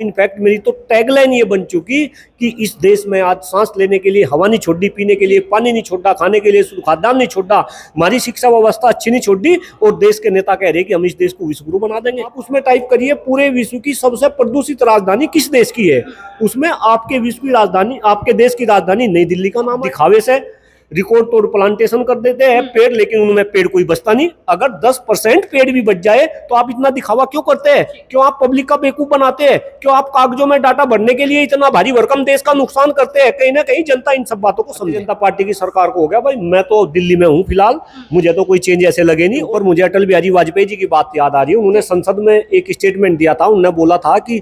In fact मेरी तो tagline ये बन चुकी कि इस देश में आज सांस लेने के लिए हवा नहीं छोड़ी, पीने के लिए पानी नहीं छोड़ा, खाने के लिए शुद्ध खाद्यान्न नहीं छोड़ा, हमारी शिक्षा व्यवस्था अच्छी नहीं छोड़ी, और देश के नेता कह रहे हैं कि हम इस देश को विश्व गुरु बना देंगे। आप उसमें टाइप करिए पूरे विश्व की सबसे प्रदूषित राजधानी किस देश की है, उसमें आपके विश्व की राजधानी, आपके देश की राजधानी नई दिल्ली का नाम। दिखावे से रिकॉर्ड तोड़ प्लांटेशन कर देते हैं पेड़, लेकिन उनमें पेड़ कोई बचता नहीं। अगर 10% पेड़ भी बच जाए तो आप इतना दिखावा क्यों करते हैं? क्यों आप पब्लिक का बेवकूफ बनाते हैं? क्यों आप कागजों में डाटा भरने के लिए इतना भारी भरकम देश का नुकसान करते हैं? कहीं ना कहीं जनता इन सब बातों को समझे। जनता पार्टी की सरकार को हो गया भाई, मैं तो दिल्ली में हूँ फिलहाल, मुझे तो कोई चेंज ऐसे लगे नहीं। और मुझे अटल बिहारी वाजपेयी जी की बात याद आ रही है। उन्होंने संसद में एक स्टेटमेंट दिया था, उन्होंने बोला था कि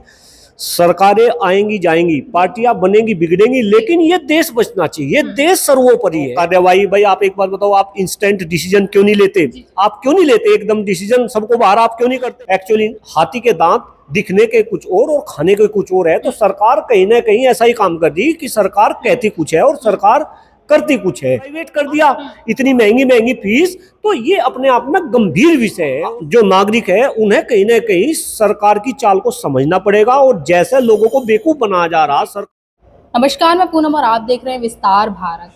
सरकारें आएंगी जाएंगी, पार्टियां बनेंगी बिगड़ेंगी, लेकिन ये देश बचना चाहिए, ये देश सर्वोपरि है। कार्यवाही भाई, आप एक बार बताओ, आप इंस्टेंट डिसीजन क्यों नहीं लेते? आप क्यों नहीं लेते एकदम डिसीजन सबको बाहर? आप क्यों नहीं करते? एक्चुअली हाथी के दांत दिखने के कुछ और खाने के कुछ और है। तो सरकार कहीं ना कहीं ऐसा ही काम कर रही कि सरकार कहती कुछ है और सरकार करती कुछ है। प्राइवेट कर दिया, इतनी महंगी महंगी फीस, तो ये अपने आप में गंभीर विषय है। जो नागरिक है उन्हें कहीं ना कहीं सरकार की चाल को समझना पड़ेगा, और जैसे लोगों को बेवकूफ बनाया जा रहा। नमस्कार, मैं पूनम और आप देख रहे हैं विस्तार भारत।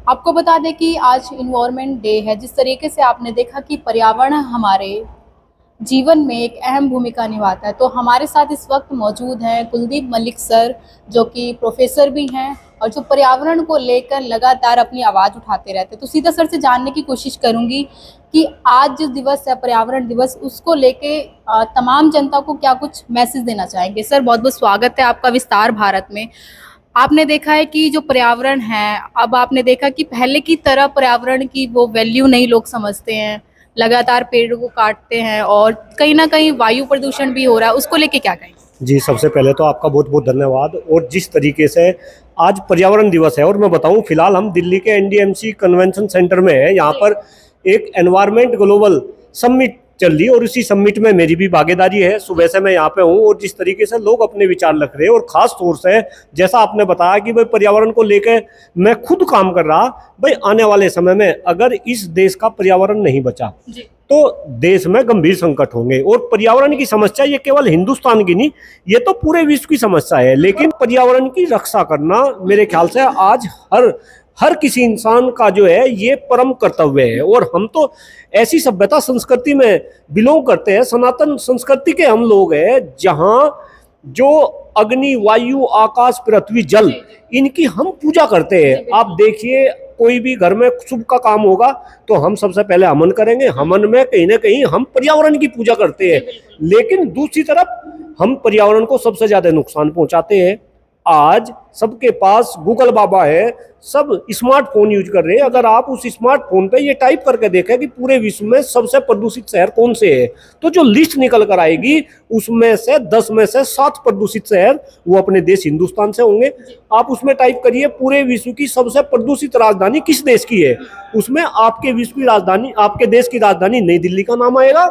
आपको बता दें कि आज इन्वायरमेंट डे है। जिस तरीके से आपने देखा कि पर्यावरण हमारे जीवन में एक अहम भूमिका निभाता है, तो हमारे साथ इस वक्त मौजूद हैं कुलदीप मलिक सर, जो कि प्रोफेसर भी हैं और जो पर्यावरण को लेकर लगातार अपनी आवाज़ उठाते रहते हैं। तो सीधा सर से जानने की कोशिश करूंगी कि आज जो दिवस है पर्यावरण दिवस, उसको लेके तमाम जनता को क्या कुछ मैसेज देना चाहेंगे। सर बहुत बहुत स्वागत है आपका विस्तार भारत में। आपने देखा है कि जो पर्यावरण है, अब आपने देखा कि पहले की तरह पर्यावरण की वो वैल्यू नहीं लोग समझते हैं, लगातार पेड़ों को काटते हैं और कहीं ना कहीं वायु प्रदूषण भी हो रहा है, उसको लेके क्या कहें? जी, सबसे पहले तो आपका बहुत बहुत धन्यवाद। और जिस तरीके से आज पर्यावरण दिवस है, और मैं बताऊं फिलहाल हम दिल्ली के एनडीएमसी कन्वेंशन सेंटर में है। यहाँ पर एक एनवायरमेंट ग्लोबल समिट चल रही है और इसी समिट में मेरी भी भागीदारी है। सुबह से मैं यहाँ पे हूँ और जिस तरीके से लोग अपने विचार रख रहे हैं, और खास तौर से जैसा आपने बताया कि भाई पर्यावरण को लेकर मैं खुद काम कर रहा। भाई आने वाले समय में अगर इस देश का पर्यावरण नहीं बचा तो देश में गंभीर संकट होंगे। और पर्यावरण की समस्या ये केवल हिंदुस्तान की नहीं, ये तो पूरे विश्व की समस्या है। लेकिन पर्यावरण की रक्षा करना मेरे ख्याल से आज हर किसी इंसान का जो है ये परम कर्तव्य है। और हम तो ऐसी सभ्यता संस्कृति में बिलोंग करते हैं, सनातन संस्कृति के हम लोग हैं, जहां जो अग्नि, वायु, आकाश, पृथ्वी, जल, इनकी हम पूजा करते हैं। आप देखिए, कोई भी घर में शुभ का काम होगा तो हम सबसे पहले हवन करेंगे। हवन में कहीं ना कहीं हम पर्यावरण की पूजा करते हैं, लेकिन दूसरी तरफ हम पर्यावरण को सबसे ज्यादा नुकसान पहुंचाते हैं। आज सबके पास गूगल बाबा है, सब स्मार्टफोन यूज कर रहे हैं। अगर आप उस स्मार्टफोन पे ये टाइप करके देखें कि पूरे विश्व में सबसे प्रदूषित शहर कौन से है, तो जो लिस्ट निकल कर आएगी उसमें से 10 में से 7 प्रदूषित शहर वो अपने देश हिंदुस्तान से होंगे। आप उसमें टाइप करिए पूरे विश्व की सबसे प्रदूषित राजधानी किस देश की है, उसमें आपके विश्व की राजधानी, आपके देश की राजधानी नई दिल्ली का नाम आएगा।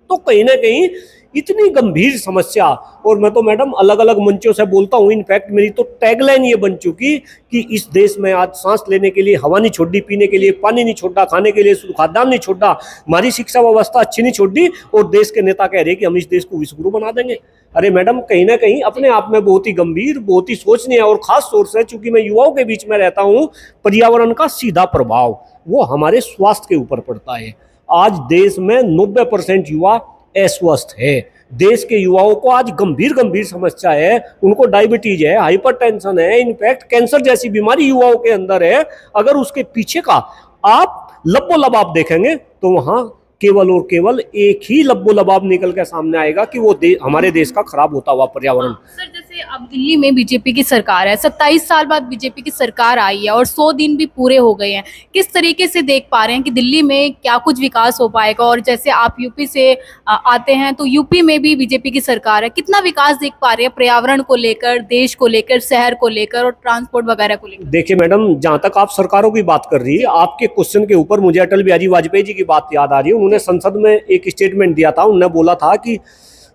तो कहीं ना कहीं इतनी गंभीर समस्या, और मैं तो मैडम अलग अलग मंचों से बोलता हूँ, इनफैक्ट मेरी तो टैगलाइन ये बन चुकी कि इस देश में आज सांस लेने के लिए हवा नहीं छोड़ी, पीने के लिए पानी नहीं छोड़ा, खाने के लिए शुद्ध खाद्यान्न नहीं छोड़ा, हमारी शिक्षा व्यवस्था अच्छी नहीं छोड़ी, और देश के नेता कह रहे कि हम इस देश को विश्व गुरु बना देंगे। अरे मैडम, कहीं ना कहीं अपने आप में बहुत ही गंभीर, बहुत ही सोचनीय है। और खास तौर से चूंकि मैं युवाओं के बीच में रहता हूँ, पर्यावरण का सीधा प्रभाव वो हमारे स्वास्थ्य के ऊपर पड़ता है। आज देश में 90% युवा अस्वस्थ है। देश के युवाओं को आज गंभीर समस्या है, उनको डायबिटीज है, हाइपरटेंशन है, इनफैक्ट कैंसर जैसी बीमारी युवाओं के अंदर है। अगर उसके पीछे का आप लब्बो लबाब देखेंगे तो वहां केवल और केवल एक ही लब्बो लबाब निकल के सामने आएगा कि वो हमारे देश का खराब होता हुआ पर्यावरण। सर जैसे अब दिल्ली में बीजेपी की सरकार है, 27 साल बाद बीजेपी की सरकार आई है और 100 दिन भी पूरे हो गए हैं। किस तरीके से देख पा रहे हैं कि दिल्ली में क्या कुछ विकास हो पाएगा? और जैसे आप यूपी से आते हैं, तो यूपी में भी बीजेपी की सरकार है, कितना विकास देख पा रहे हैं पर्यावरण को लेकर, देश को लेकर, शहर को लेकर और ट्रांसपोर्ट वगैरह को लेकर? देखिए मैडम, जहां तक आप सरकारों की बात कर रही है, आपके क्वेश्चन के ऊपर मुझे अटल बिहारी वाजपेयी जी की बात याद आ रही है। उन्होंने संसद में एक स्टेटमेंट दिया था, उन्होंने बोला था कि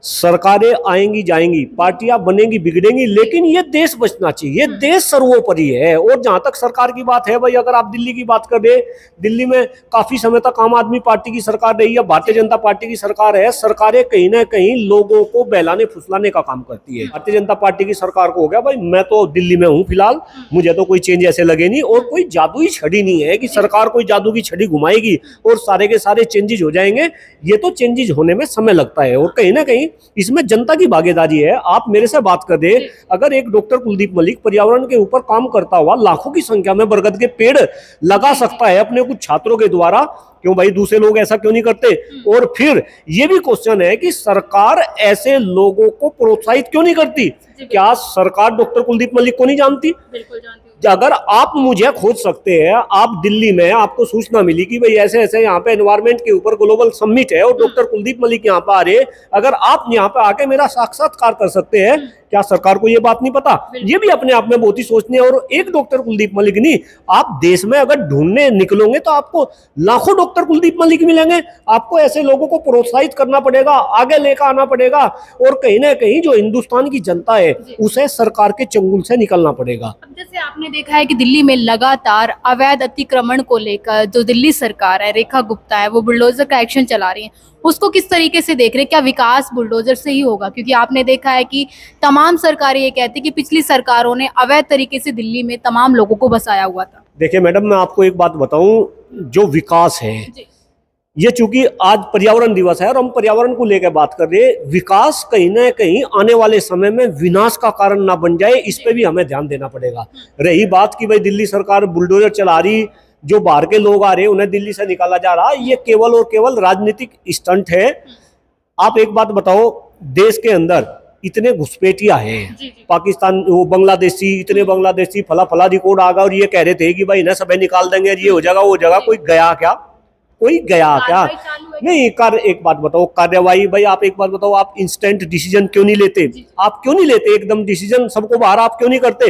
सरकारें आएंगी जाएंगी, पार्टियां बनेंगी बिगड़ेंगी, लेकिन ये देश बचना चाहिए, ये देश सर्वोपरि है। और जहां तक सरकार की बात है भाई, अगर आप दिल्ली की बात करें, दिल्ली में काफी समय तक आम आदमी पार्टी की सरकार रही है, भारतीय जनता पार्टी की सरकार है। सरकारें कहीं ना कहीं लोगों को बहलाने फुसलाने का काम करती है। भारतीय जनता पार्टी की सरकार को हो गया भाई, मैं तो दिल्ली में हूं फिलहाल, मुझे तो कोई चेंज ऐसे लगे नहीं, और कोई जादुई छड़ी नहीं है कि सरकार कोई जादू की छड़ी घुमाएगी और सारे के सारे चेंजेस हो जाएंगे। ये तो चेंजेस होने में समय लगता है, और कहीं ना कहीं इसमें जनता की भागीदारी है। आप मेरे से बात कर दे, अगर एक डॉक्टर कुलदीप मलिक पर्यावरण के ऊपर काम करता हुआ लाखों की संख्या में बरगद के पेड़ लगा सकता है अपने कुछ छात्रों के द्वारा, क्यों भाई दूसरे लोग ऐसा क्यों नहीं करते? और फिर ये भी क्वेश्चन है कि सरकार ऐसे लोगों को प्रोत्साहित क्यों नहीं करती? क्या सरकार डॉक्टर कुलदीप मलिक को नहीं जानती? बिल्कुल जानती हूँ। अगर आप मुझे खोज सकते हैं, आप दिल्ली में आपको सूचना मिली कि भाई ऐसे ऐसे यहाँ पे एनवायरमेंट के ऊपर ग्लोबल समिट है और डॉक्टर कुलदीप मलिक यहाँ पे आ रहे, अगर आप यहाँ पे आके मेरा साक्षात्कार कर सकते हैं, क्या सरकार को ये बात नहीं पता? ये भी अपने आप में बहुत ही सोचनीय है। और एक डॉक्टर कुलदीप मलिक नहीं, आप देश में अगर ढूंढने निकलोगे तो आपको लाखों डॉक्टर कुलदीप मलिक मिलेंगे। आपको ऐसे लोगों को प्रोत्साहित करना पड़ेगा, आगे लेकर आना पड़ेगा, और कहीं ना कहीं जो हिंदुस्तान की जनता है उसे सरकार के चंगुल से निकलना पड़ेगा। अब जैसे आपने देखा है कि दिल्ली में लगातार अवैध अतिक्रमण को लेकर जो दिल्ली सरकार है, रेखा गुप्ता है, वो बुलडोजर का एक्शन चला रही है, उसको किस तरीके से देख रहे हैं? क्या विकास बुलडोजर से ही होगा? क्योंकि आपने देखा है कि तमाम सरकारें ये कहती कि पिछली सरकारों ने अवैध तरीके से दिल्ली में तमाम लोगों को बसाया हुआ था। देखिए मैडम, मैं आपको एक बात बताऊं, जो विकास है ये, चूंकि आज पर्यावरण दिवस है और हम पर्यावरण को लेकर बात कर रहे हैं, विकास कहीं ना कहीं आने वाले समय में विनाश का कारण ना बन जाए, इस पे भी हमें ध्यान देना पड़ेगा। रही बात कि भाई दिल्ली सरकार बुलडोजर चला रही, जो बाहर के लोग आ रहे हैं उन्हें दिल्ली से निकाला जा रहा, ये केवल और केवल राजनीतिक स्टंट है। आप एक बात बताओ, देश के अंदर इतने घुसपैठिया हैं, पाकिस्तान, वो बांग्लादेशी, इतने बांग्लादेशी फला फला रिकॉर्ड आ गया और ये कह रहे थे कि भाई इन्हें सब निकाल देंगे, ये हो जाएगा वो हो जाएगा। कोई गया क्या? कोई गया क्या? नहीं। एक बात बताओ, कार्यवाही, भाई आप एक बात बताओ, आप इंस्टेंट डिसीजन क्यों नहीं लेते? आप क्यों नहीं लेते एकदम डिसीजन सबको बाहर, आप क्यों नहीं करते?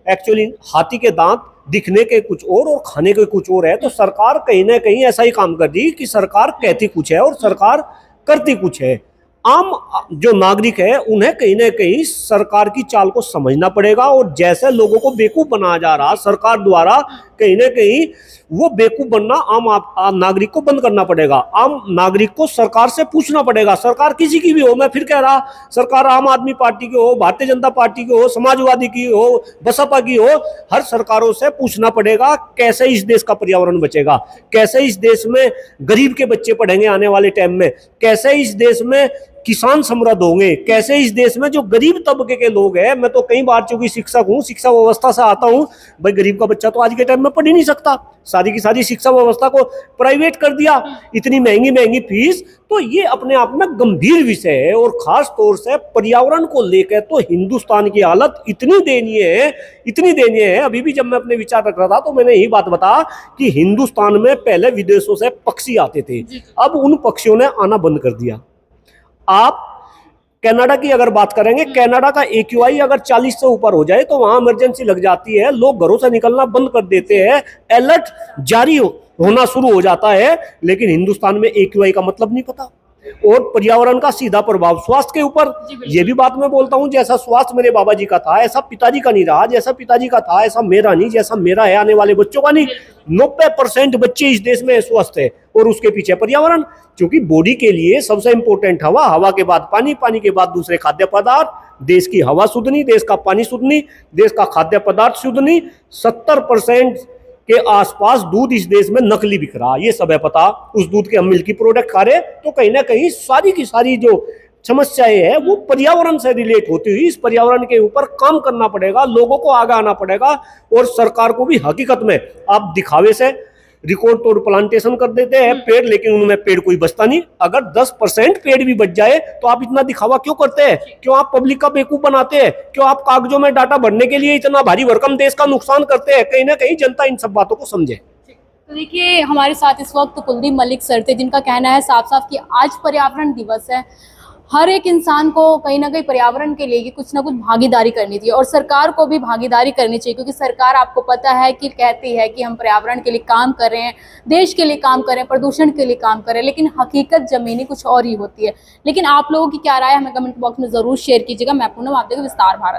एक्चुअली हाथी के दांत दिखने के कुछ और खाने के कुछ और है। तो सरकार कहीं ना कहीं ऐसा ही काम कर दी कि सरकार कहती कुछ है और सरकार करती कुछ है। आम जो नागरिक है उन्हें कहीं ना कहीं सरकार की चाल को समझना पड़ेगा, और जैसे लोगों को बेवकूफ बनाया जा रहा सरकार द्वारा, कहीं ना कहीं वो बेवकूफ बनना आम नागरिक को बंद करना पड़ेगा। आम नागरिक को सरकार से पूछना पड़ेगा, सरकार किसी की भी हो, मैं फिर कह रहा, सरकार आम आदमी पार्टी की हो, भारतीय जनता पार्टी की हो, समाजवादी की हो, बसपा की हो, हर सरकारों से पूछना पड़ेगा कैसे इस देश का पर्यावरण बचेगा, कैसे इस देश में गरीब के बच्चे पढ़ेंगे आने वाले टाइम में, कैसे इस देश में किसान समृद्ध होंगे, कैसे इस देश में जो गरीब तबके के लोग हैं। मैं तो कई बार चूंकि शिक्षक हूँ, शिक्षा व्यवस्था से आता हूँ, भाई गरीब का बच्चा तो आज के टाइम में पढ़ ही नहीं सकता, सारी की सारी शिक्षा व्यवस्था को प्राइवेट कर दिया, इतनी महंगी महंगी फीस। तो ये अपने आप में गंभीर विषय है, और खास तौर से पर्यावरण को लेकर तो हिंदुस्तान की हालत इतनी दयनीय है। अभी भी जब मैं अपने विचार रख रहा था तो मैंने यही बात बताया कि हिंदुस्तान में पहले विदेशों से पक्षी आते थे, अब उन पक्षियों ने आना बंद कर दिया। आप कनाडा की अगर बात करेंगे, कनाडा का AQI अगर 40 से ऊपर हो जाए तो वहां इमरजेंसी लग जाती है, लोग घरों से निकलना बंद कर देते हैं, अलर्ट जारी होना शुरू हो जाता है। लेकिन हिंदुस्तान में AQI का मतलब नहीं पता, और पर्यावरण का सीधा प्रभाव स्वास्थ्य के ऊपर। ये भी बात मैं बोलता हूं, जैसा स्वास्थ्य मेरे बाबा जी का था ऐसा पिताजी का नहीं रहा, जैसा पिताजी का था ऐसा मेरा नहीं, जैसा मेरा है आने वाले बच्चों का नहीं। 90% बच्चे इस देश में स्वस्थ है, और उसके पीछे पर्यावरण, क्योंकि बॉडी के लिए सबसे इंपॉर्टेंट हवा, हवा के बाद पानी, पानी के बाद दूसरे खाद्य पदार्थ। देश की हवा शुद्ध नहीं, देश का पानी शुद्ध नहीं, देश का खाद्य पदार्थ शुद्ध नहीं। 70% के आसपास दूध इस देश में नकली बिक रहा, ये सब है पता। उस दूध के हम मिल्की प्रोडक्ट खा रहे, तो कहीं ना कहीं सारी की सारी जो समस्याएं है वो पर्यावरण से रिलेट होती हुई, इस पर्यावरण के ऊपर काम करना पड़ेगा, लोगों को आगे आना पड़ेगा, और सरकार को भी हकीकत में, आप दिखावे से रिकॉर्ड तोड़ प्लांटेशन कर देते हैं पेड़, लेकिन उनमें पेड़ कोई बचता नहीं। अगर 10% पेड़ भी बच जाए तो आप इतना दिखावा क्यों करते हैं? क्यों आप पब्लिक का बेवकूफ बनाते हैं? क्यों आप कागजों में डाटा भरने के लिए इतना भारी भरकम देश का नुकसान करते हैं? कहीं ना कहीं जनता इन सब बातों को समझे। तो देखिए, हमारे साथ इस वक्त कुलदीप मलिक सर थे, जिनका कहना है साफ साफ कि आज पर्यावरण दिवस है, हर एक इंसान को कहीं ना कहीं पर्यावरण के लिए कुछ ना कुछ भागीदारी करनी चाहिए और सरकार को भी भागीदारी करनी चाहिए, क्योंकि सरकार आपको पता है कि कहती है कि हम पर्यावरण के लिए काम कर रहे हैं, देश के लिए काम कर रहे हैं, प्रदूषण के लिए काम कर रहे हैं, लेकिन हकीकत जमीनी कुछ और ही होती है। लेकिन आप लोगों की क्या राय है हमें कमेंट बॉक्स में जरूर शेयर कीजिएगा। मैं पूनम, आप देखो विस्तार भारत।